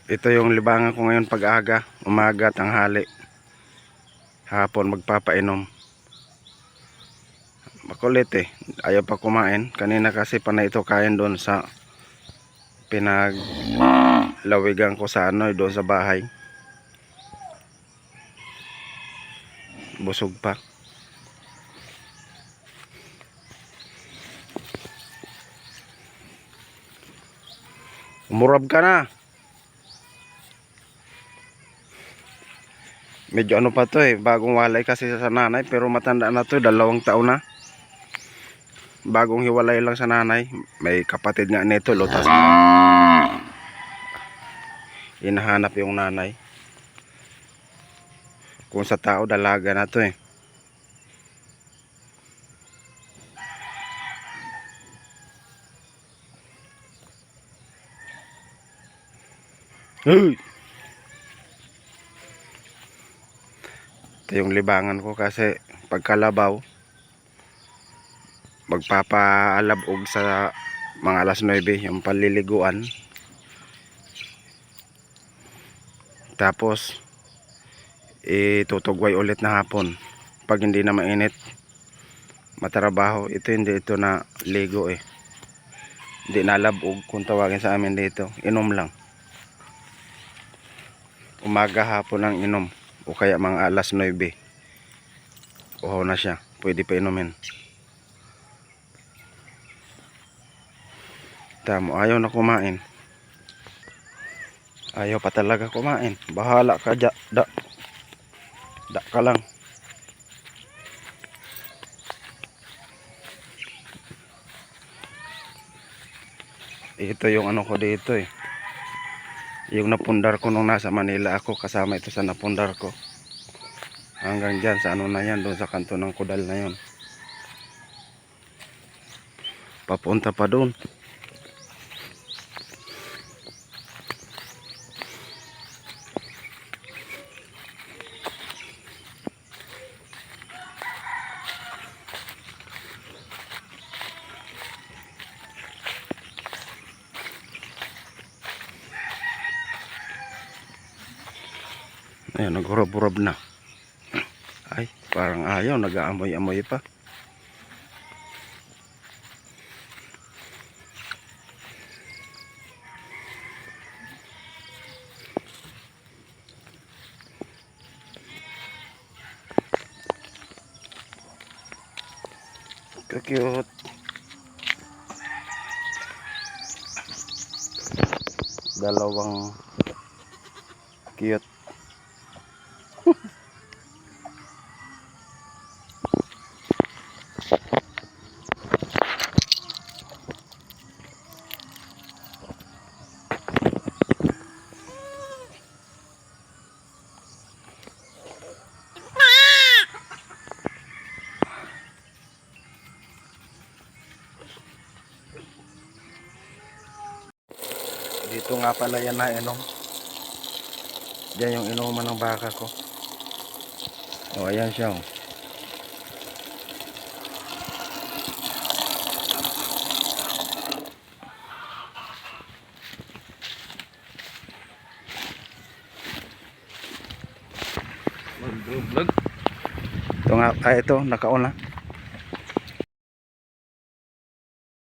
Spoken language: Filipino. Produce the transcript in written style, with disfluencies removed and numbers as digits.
Ito yung libangan ko ngayon pag-aga, umaga, tanghali, hapon magpapainom. Makulit eh, ayaw pa kumain. Kanina kasi panay ito kain doon sa pinaglawigan ko sa doon sa bahay. Busog pa. Umurab ka na. Medyo ano pa to eh, bagong walay kasi sa nanay, pero matanda na to, 2 taon na. Bagong hiwalay lang sa nanay. May kapatid nga nito, lutas na. Hinahanap yung nanay. Kung sa tao, dalaga na to eh. Hey! Ito yung libangan ko kasi pagkalabaw magpapaalabog sa mga alas 9 yung paliliguan, tapos itutugway ulit na hapon pag hindi na mainit matrabaho. Ito hindi ito na ligo eh, hindi nalabog kung tawagin sa amin dito. Inom lang, umaga hapon ang inom, o kaya mga alas 9 uhaw na siya, pwede pa inumin. Tamo, ayaw na kumain, ayaw pa talaga kumain. Bahala ka dya, da ka lang. Ito yung ano ko dito eh, yung napundar ko nung nasa Manila ako, kasama ito sa napundar ko. Hanggang dyan sa ano na yan, doon sa kanto ng Kudal na yon, papunta pa doon. Ayan, naghurab-hurab na. Ay, parang ayaw, nag-aamoy-amoy pa. Cute. Dalawang cute. Dito nga pala yan na inom. Diyan yung inuman ng baka ko. O, ayan siya. Vlog. Ito nga, ito, nakaon na.